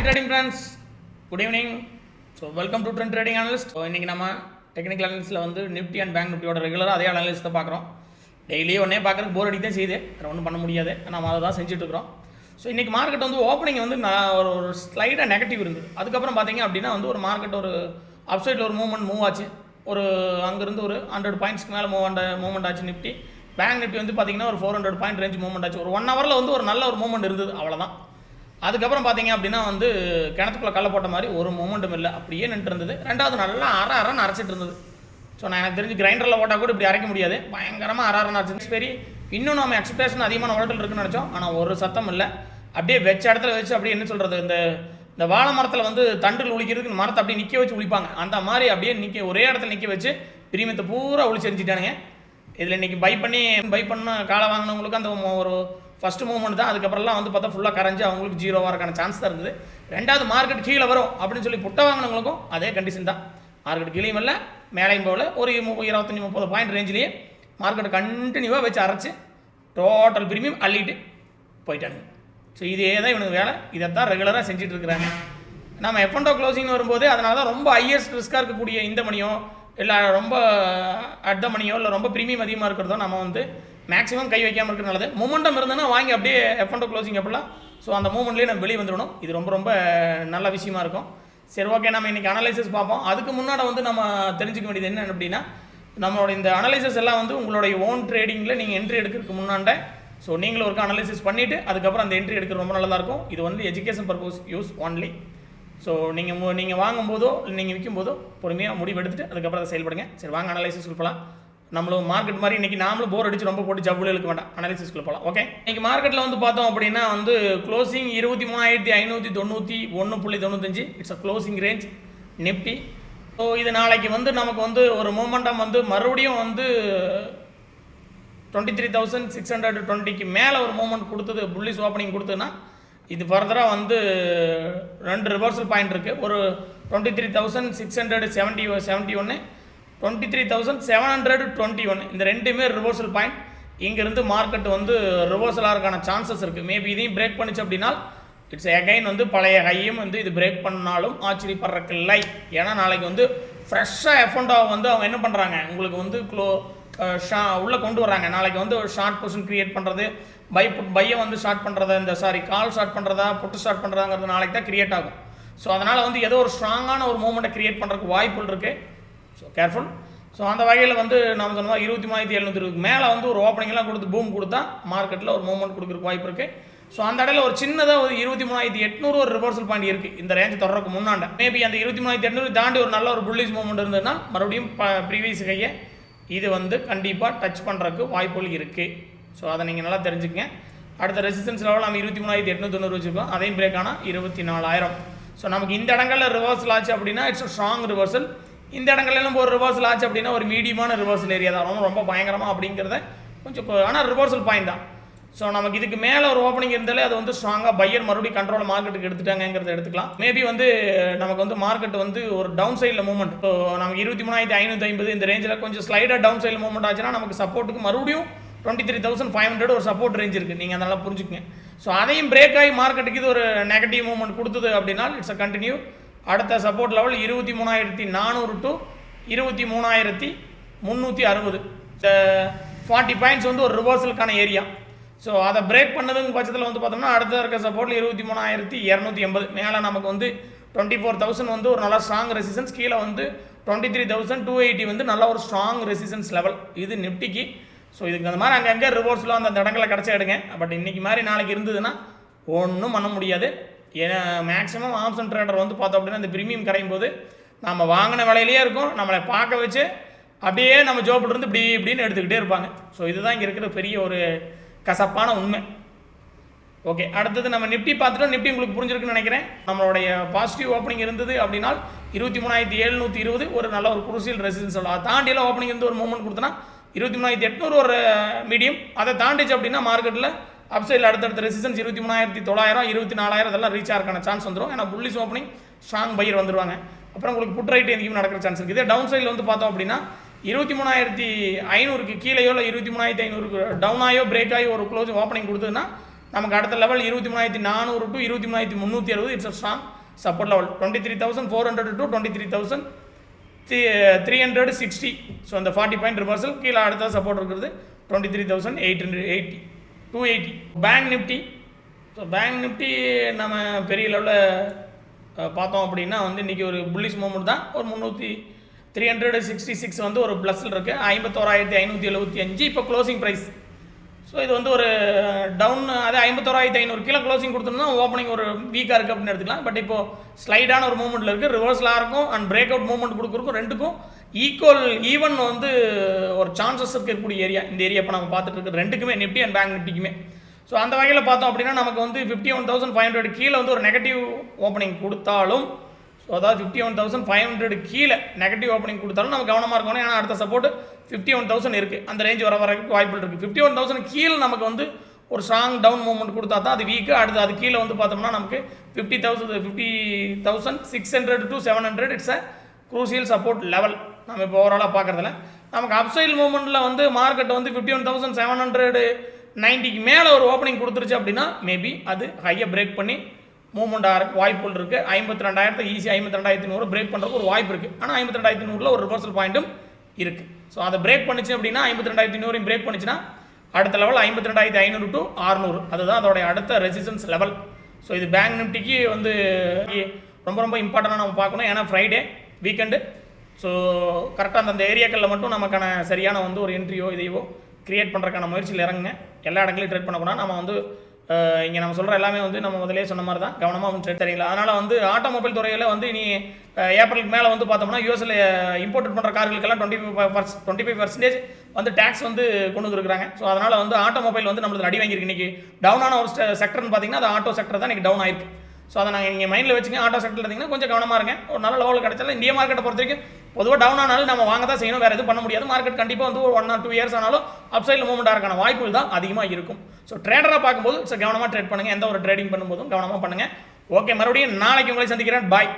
trading friends, good evening. So welcome to Trend Trading Analyst. So இன்னைக்கு நம்ம technical அனாலிசிஸ்ல வந்து Nifty and bank நிஃப்டியோட ரெகுலராக அதே அனாலிசிஸ் தான் பார்க்குறோம். டெய்லி ஒன்றே பார்க்குறதுக்கு போர் அடிக்க தான் செய்யுது, வேறு ஒன்றும் பண்ண முடியாது, நம்ம அதை தான் செஞ்சுட்டு இருக்கிறோம். ஸோ இன்றைக்கி மார்க்கெட் வந்து ஓப்பனிங் வந்து ஒரு ஸ்லைடாக நெகட்டிவ் இருந்தது. அதுக்கப்புறம் பார்த்தீங்க அப்படின்னா வந்து ஒரு மார்க்கெட் ஒரு அப்சைடில் ஒரு மூவ் ஆச்சு. ஒரு அங்கேருந்து ஒரு 100 பாயிண்ட்ஸ்க்கு மேலே மூவ்மெண்ட் ஆச்சு நிஃப்டி. பேங்க் நிஃப்டி வந்து பார்த்தீங்கன்னா ஒரு 400 பாயிண்ட் ரேஞ்ச் மூவ்மெண்ட் ஆச்சு. ஒரு 1 ஹவரில் வந்து ஒரு நல்ல ஒரு மூவ்மெண்ட் இருந்தது, அவ்வளோதான். அதுக்கப்புறம் பார்த்தீங்க அப்படின்னா வந்து கிணத்துக்குள்ளே கல்லை போட்ட மாதிரி ஒரு மூமெண்ட்டும் இல்லை, அப்படியே நின்று இருந்தது. ரெண்டாவது நல்லா அரைன்னு அரைச்சிட்டு இருந்தது. ஸோ நான் எனக்கு தெரிஞ்சு கிரைண்டரில் போட்டால் கூட இப்படி அரைக்க முடியாது, பயங்கரமாக அரைன்னு அரைச்சி. சரி, இன்னும் நம்ம எக்ஸ்பெக்டேஷன் அதிகமான வால்டல் இருக்குன்னு நினச்சோம், ஆனால் ஒரு சத்தம் இல்லை. அப்படியே வச்ச இடத்துல வச்சு அப்படியே என்ன சொல்கிறது, இந்த வாழை மரத்தில் வந்து தண்டுகள் உளிக்கிறதுக்கு மரத்தை அப்படியே நிற்க வச்சு உளிப்பாங்க, அந்த மாதிரி அப்படியே ஒரே இடத்துல நிற்க வச்சு பிரீமியத்தை பூரா உளிச்சு எரிஞ்சிட்டானுங்க. இதில் இன்றைக்கி பை பண்ண காலை வாங்கினவங்களுக்கு அந்த ஒரு ஃபஸ்ட்டு மூவ்மெண்ட் தான். அதுக்கப்புறம்லாம் வந்து பார்த்தா ஃபுல்லாக கரைஞ்சி அவங்களுக்கு ஜீரோவாக இருக்கான சான்ஸ் தான் இருந்தது. ரெண்டாவது மார்க்கெட் கீழே வரும் அப்படின்னு சொல்லி புட்டை வாங்கினவங்களுக்கும் அதே கண்டிஷன் தான். மார்க்கெட் கீழேயும் இல்லை மேலேயும் போகல, ஒரு 25-30 பாயிண்ட் ரேஞ்சிலேயே மார்க்கெட் கண்டினியூவாக வச்சு அரைச்சி டோட்டல் பிரீமியம் அள்ளிட்டு போயிட்டானுங்க. ஸோ இதே தான் இவனுக்கு வேலை, இதை தான் ரெகுலராக செஞ்சுட்டு இருக்கிறாங்க. நம்ம F&O க்ளோசிங் வரும்போது அதனால தான் ரொம்ப ஹையஸ்ட் ரிஸ்க்காக இருக்கக்கூடிய இந்த மணியோ இல்லை ரொம்ப அட் மணியோ இல்லை ரொம்ப ப்ரீமியம் அதிகமாக இருக்கிறதோ நம்ம வந்து மேக்ஸிமம் கை வைக்காமல் இருக்கிறது நல்லது. மூமெண்டம் இருந்ததுன்னா வாங்கி அப்படியே F&O க்ளோசிங் எப்படிலாம், ஸோ அந்த மூமெண்ட்லேயே நம்ம வெளியே வந்துடணும். இது ரொம்ப நல்ல விஷயமா இருக்கும். சரி, ஓகே, நம்ம இன்றைக்கி அனலைசிஸ் பார்ப்போம். அதுக்கு முன்னாடி வந்து நம்ம தெரிஞ்சுக்க வேண்டியது என்ன அப்படின்னா, நம்மளோட இந்த அனலைசிஸ் எல்லாம் வந்து உங்களுடைய ஓன் ட்ரேடிங்கில் நீங்கள் என்ட்ரி எடுக்கிறதுக்கு முன்னாண்ட ஸோ நீங்களும் ஒரு அனலைசிஸ் பண்ணிவிட்டு அதுக்கப்புறம் அந்த என்ட்ரி எடுக்கிறது ரொம்ப நல்லதாக இருக்கும். இது வந்து education purpose use only. So நீங்கள் வாங்கும்போதோ இல்லை நீங்கள் விற்கும்போதோ பொறுமையாக முடிவு எடுத்துகிட்டு அதுக்கப்புறம் அதை செயல்படுங்க. சரி, வாங்க அனலைசிஸ்க்கு போகலாம். நம்மளும் மார்க்கெட் மாதிரி இன்றைக்கி நாமளும் போர் அடிச்சு ரொம்ப போட்டு ஜவ்வில் இழுக்க வேண்டாம், அனலைசிஸ்க்குள்ள போகலாம். ஓகே, இன்றைக்கி மார்க்கெட்டில் வந்து பார்த்தோம் அப்படின்னா வந்து closing 23,591.95. It's a closing range Nifty. So இது நாளைக்கு வந்து நமக்கு வந்து ஒரு மூமெண்டம் வந்து மறுபடியும் வந்து 23,620க்கு மேலே ஒரு மூமெண்ட் கொடுத்தது, புல்லிஷ் ஓப்பனிங் கொடுத்ததுன்னா இது ஃபர்தராக வந்து 2 ரிவர்சல் பாயிண்ட் இருக்குது. ஒரு 23,671, 23,721, இந்த ரெண்டுமே ரிவர்சல் பாயிண்ட். இங்கேருந்து மார்க்கெட் வந்து ரிவர்சலாக இருக்கான சான்சஸ் இருக்குது. மேபி இதையும் பிரேக் பண்ணிச்சு அப்படின்னா இட்ஸ் அகைன் வந்து பழைய ஹையும் வந்து இது பிரேக் பண்ணாலும் ஆச்சரியப்படுறக்கில்லை. ஏன்னா நாளைக்கு வந்து ஃப்ரெஷ்ஷாக F&O வந்து அவங்க என்ன பண்ணுறாங்க, உங்களுக்கு வந்து உள்ளே கொண்டு வராங்க. நாளைக்கு வந்து ஒரு ஷார்ட் பொசிஷன் க்ரியேட் பண்ணுறது, பையை வந்து ஷார்ட் பண்ணுறதா, கால் ஷார்ட் பண்ணுறதா, புட்டு ஷார்ட் பண்ணுறதாங்கிறது நாளைக்கு தான் க்ரியேட் ஆகும். ஸோ அதனால் வந்து ஏதோ ஒரு ஸ்ட்ராங்கான ஒரு மூமெண்ட்டை க்ரியேட் பண்ணுறதுக்கு வாய்ப்புகள் இருக்குது. So careful. ஸோ அந்த வகையில் வந்து நம்ம சொன்ன 23,720 மேலே வந்து ஒரு ஓப்பனிங்லாம் கொடுத்து பூம் கொடுத்தா மார்க்கெட்டில் ஒரு மூவ்மெண்ட் கொடுக்குறதுக்கு வாய்ப்பு இருக்குது. ஸோ அந்த இடையில ஒரு சின்னதாக ஒரு 23,800 ஒரு ரிவர்சல் பாயிண்ட் இருக்குது இந்த ரேஞ்சு தொடர்றதுக்கு முன்னாண்ட. மேபி அந்த 23,800 தாண்டி ஒரு நல்ல ஒரு புல்லிஷ் மூவ்மெண்ட் இருந்ததுன்னா மறுபடியும் ப்ரீவியஸ் கையை இது வந்து கண்டிப்பாக டச் பண்ணுறதுக்கு வாய்ப்புகள் இருக்குது. ஸோ அதை நீங்கள் நல்லா தெரிஞ்சுக்கங்க. அடுத்த ரெசிஸ்டன்ஸ் லெவல் நம்ம 23,890 வச்சுருக்கோம், அதையும் பிரேக் ஆனால் 24,000. ஸோ நமக்கு இந்த இடங்களில் ரிவர்சல் ஆச்சு அப்படின்னா இட்ஸ் ஸ்ட்ராங் ரிவர்சல். இந்த இடங்கள்லாம் ஒரு ரிவர்சல் ஆச்சு அப்படின்னா ஒரு மீடியமான ரிவர்சல் ஏரியா தான், ரொம்ப பயங்கரமாக அப்படிங்கிறத கொஞ்சம், ஆனால் ரிவர்சல் பாயிண்ட் தான். ஸோ நமக்கு இதுக்கு மேலே ஒரு ஓப்பனிங் இருந்தாலே அது வந்து ஸ்ட்ராங்காக பையர் மறுபடியும் கண்ட்ரோல் மார்க்கெட்டுக்கு எடுத்துட்டாங்கிறத எடுத்துக்கலாம். மேபி வந்து நமக்கு வந்து மார்க்கெட் வந்து ஒரு டவுன் சைடில் மூவ்மெண்ட், ஸோ நமக்கு 23,550 இந்த ரேஞ்சில் கொஞ்சம் ஸ்லைடாக டவுன் சைடில் மூவ்மெண்ட் ஆச்சுன்னா நமக்கு சப்போர்ட்டுக்கு மறுபடியும் 23,500 ஒரு சப்போர்ட் ரேஞ்ச் இருக்குது, நீங்கள் அதெல்லாம் புரிஞ்சுக்கங்க. ஸோ அதையும் பிரேக் ஆகி மார்க்கெட்டுக்கு இது ஒரு நெகட்டிவ் மூவ்மெண்ட் கொடுத்தது அப்படின்னா இட்ஸ் அ கண்டினியூ. அடுத்த சப்போர்ட் லெவல் 23,400 to 23,360. இந்த 40 பாயிண்ட்ஸ் வந்து ஒரு ரிவர்சலுக்கான ஏரியா. ஸோ அதை பிரேக் பண்ணதுங்க பட்சத்தில் வந்து பார்த்தோம்னா அடுத்த இருக்க சப்போர்ட்டில் 23,280 மேலே நமக்கு வந்து 24,000 வந்து ஒரு நல்ல ஸ்ட்ராங் ரெசிஸ்டன்ஸ், கீழே வந்து 23,280 வந்து நல்ல ஒரு ஸ்ட்ராங் ரெசிஸ்டன்ஸ் லெவல் இது நிஃப்டிக்கு. ஸோ இதுக்கு அந்த மாதிரி அங்கங்கே ரிவர்ஸில் அந்த இடங்களை கிடச்சா எடுங்க. பட் இன்றைக்கி மாதிரி நாளைக்கு இருந்ததுன்னா ஒன்றும் பண்ண முடியாது. ஏன்னா மேக்ஸிமம் ஆப்ஷன் ட்ரேடர் வந்து பார்த்தோம் அப்படின்னா இந்த ப்ரீமியம் கரையும் போது நம்ம வாங்கின விலையிலேயே இருக்கும், நம்மளை பார்க்க வச்சு அப்படியே நம்ம ஜோப்பிலிருந்து இப்படின்னு எடுத்துக்கிட்டே இருப்பாங்க. ஸோ இதுதான் இங்கே இருக்கிற பெரிய ஒரு கசப்பான உண்மை. ஓகே, அடுத்தது நம்ம நிஃப்டி பார்த்துட்டோம். நிஃப்டி உங்களுக்கு புரிஞ்சிருக்குன்னு நினைக்கிறேன். நம்மளுடைய பாசிட்டிவ் ஓப்பனிங் இருந்தது அப்படின்னா 23,720 ஒரு நல்ல ஒரு குரூசியல் ரெசிஸ்டன்ஸ். அதை தாண்டியெல்லாம் ஓப்பனிங் இருந்து ஒரு மூவ்மெண்ட் கொடுத்தனா 23,800 ஒரு மீடியம். அதை தாண்டிச்சு அப்படின்னா மார்க்கெட்டில் அப்சைடில் அடுத்தடுத்த ரெசிஸ்டன்ஸ் 23,900, 24,000 இதெல்லாம் ரீச் ஆகிறக்கான சான்ஸ் வந்துடும். ஏன்னா புல்லிஷ் ஓப்பனிங் ஸ்ட்ராங் பையர் வந்துடுவாங்க. அப்புறம் உங்களுக்கு புட் ரைட் எங்கேயும் நடக்கிற சான்ஸ் இருக்குது. இதே டவுன் சைடில் வந்து பார்த்தோம் அப்படின்னா 23,500க்கு கீழேயோ இல்லை 23,500க்கு டவுன் ஆயோ பிரேக் ஆகி ஒரு க்ளோஸ் ஓப்பனிங் கொடுத்ததுன்னா நமக்கு அடுத்த level 23,400 to 23,360 it's a strong support level. 23,400 to 23,360. So அந்த 40 பாயிண்ட் ரிவர்சல். கீழே அடுத்த சப்போர்ட் இருக்கிறது 23,880 280. Bank Nifty. So bank Nifty நம்ம பெரிய லெவலில் பார்த்தோம் அப்படின்னா வந்து இன்றைக்கி ஒரு புல்லிஷ் மூமெண்ட் தான். ஒரு 366 வந்து ஒரு ப்ளஸில் இருக்குது. 51,575 இப்போ க்ளோசிங் ப்ரைஸ். ஸோ இது வந்து ஒரு டவுன். அது 51,500 கீழே க்ளோசிங் கொடுத்துருந்தா ஓப்பனிங் ஒரு வீக்காக இருக்குது அப்படின்னு எடுத்துக்கலாம். பட் இப்போது ஸ்லைடான ஒரு மூவ்மெண்ட்டில் இருக்குது. ரிவர்ஸலாக இருக்கும் அண்ட் பிரேக் அவுட் மூவ்மெண்ட் கொடுக்குறக்கும் ரெண்டுக்கும் ஈவன் வந்து ஒரு சான்சஸ் இருக்கக்கூடிய ஏரியா. இந்த ஏரியா இப்போ நம்ம பார்த்துட்டு இருக்குது ரெண்டுக்குமே, நிஃப்டி அண்ட் பேங்க் நிஃப்டிக்குமே. ஸோ அந்த வகையில் பார்த்தோம் அப்படின்னா நமக்கு வந்து 51,500 கீழே வந்து ஒரு நெகட்டிவ் ஓப்பனிங் கொடுத்தாலும், ஸோ அதாவது 51,500 கீழே நெகட்டிவ் ஓப்பனிங் கொடுத்தாலும் நம்ம கவனமாக இருக்கணும். ஏன்னா அடுத்த சப்போர்ட் 51,000 இருக்குது. அந்த ரேஞ்ச் வரக்கு வாய்ப்பு இருக்குது. 51,000 கீழே நமக்கு வந்து ஒரு ஸ்ட்ராங் டவுன் மூவ்மெண்ட் கொடுத்தா தான் அது வீக்கு. அடுத்து அது கீழே வந்து பார்த்தோம்னா நமக்கு 50,600 to 700 it's a crucial support level. நம்ம இப்போ ஓவராலாக பார்க்குறதுல நமக்கு அப்சைல் மூவ்மெண்ட்டில் வந்து மார்க்கெட் வந்து 51,790க்கு மேலே ஒரு ஓப்பனிங் கொடுத்துருச்சு அப்படின்னா மேபி அது ஹையை பிரேக் பண்ணி மூவ்மெண்ட் ஆகிறதுக்கு வாய்ப்புகள் இருக்குது. 52,000 ஈஸியாக 52,100 பிரேக் பண்ணுறதுக்கு ஒரு வாய்ப்பு இருக்குது. ஆனால் 52,100 ஒரு ரிவர்சல் பாயிண்ட்டும் இருக்குது. ஸோ அதை பிரேக் பண்ணிச்சு அப்படின்னா 52,100 பிரேக் பண்ணிச்சுன்னா அடுத்த லெவல் 52,500 to 600. அதுதான் அதோடைய அடுத்த ரெசிஸ்டன்ஸ் லெவல். ஸோ இது பேங்க் நிஃப்டிக்கு வந்து ரொம்ப ரொம்ப இம்பார்ட்டண்டாக நம்ம பார்க்கணும். ஏன்னா ஃப்ரைடே வீக்கெண்டு. ஸோ கரெக்டாக அந்த ஏரியாக்களில் மட்டும் நமக்கான சரியான வந்து ஒரு என்ட்ரியோ இதையோ கிரியேட் பண்ணுறதுக்கான முயற்சியில் இறங்குங்க. எல்லா இடங்களையும் ட்ரேட் பண்ணக்கூடாது. நம்ம வந்து இங்கே நம்ம சொல்கிற எல்லாமே வந்து நம்ம முதலே சொன்ன மாதிரி தான் கவனமாக வந்து ட்ரேட் தெரியல. அதனால் வந்து ஆட்டோமொபைல் துறையில் வந்து இனி ஏப்ரலுக்கு மேலே வந்து பார்த்தோம்னா யூஎஸில் இம்போர்ட் பண்ணுற கார்களுக்கெல்லாம் 25% வந்து டேக்ஸ் வந்து கொண்டு வந்துருக்காங்க. ஸோ அதனால் வந்து ஆட்டோமொபைல் வந்து நம்மளுக்கு அடி வாங்கியிருக்கு. இன்றைக்கி டவுனான ஒரு செக்டர்னு பார்த்தீங்கன்னா அது ஆட்டோ செக்டர் தான் இன்றைக்கி டவுன் ஆயிருக்கு. ஸோ அதை நாங்கள் இங்கே மைண்டில் வச்சுங்க. ஆட்டோ செக்டர் இருந்தீங்கன்னா கொஞ்சம் கவனமாக இருங்க. ஒரு நல்ல லெவலில் கிடைச்சாலும் இந்திய மார்க்கெட்டை பொறுத்த வரைக்கும் பொதுவாக டவுன் ஆனாலும் நம்ம வாங்க தான் செய்யணும். வேறு எதுவும் பண்ண முடியாது. மார்க்கெட் கண்டிப்பாக வந்து ஒரு 1 or 2 இயர்ஸ் ஆனாலும் அப்சைடில் மூவ்மெண்ட் ஆகிறக்கான வாய்ப்புகள் தான் அதிகமாக இருக்கும். ஸோ ட்ரேடராக பார்க்கும்போது கவனமாக ட்ரேட் பண்ணுங்கள். எந்த ஒரு ட்ரேடிங் பண்ணும்போதும் கவனமாக பண்ணுங்கள். ஓகே, மறுபடியும் நாளைக்கு உங்களை சந்திக்கிறேன். பாய்.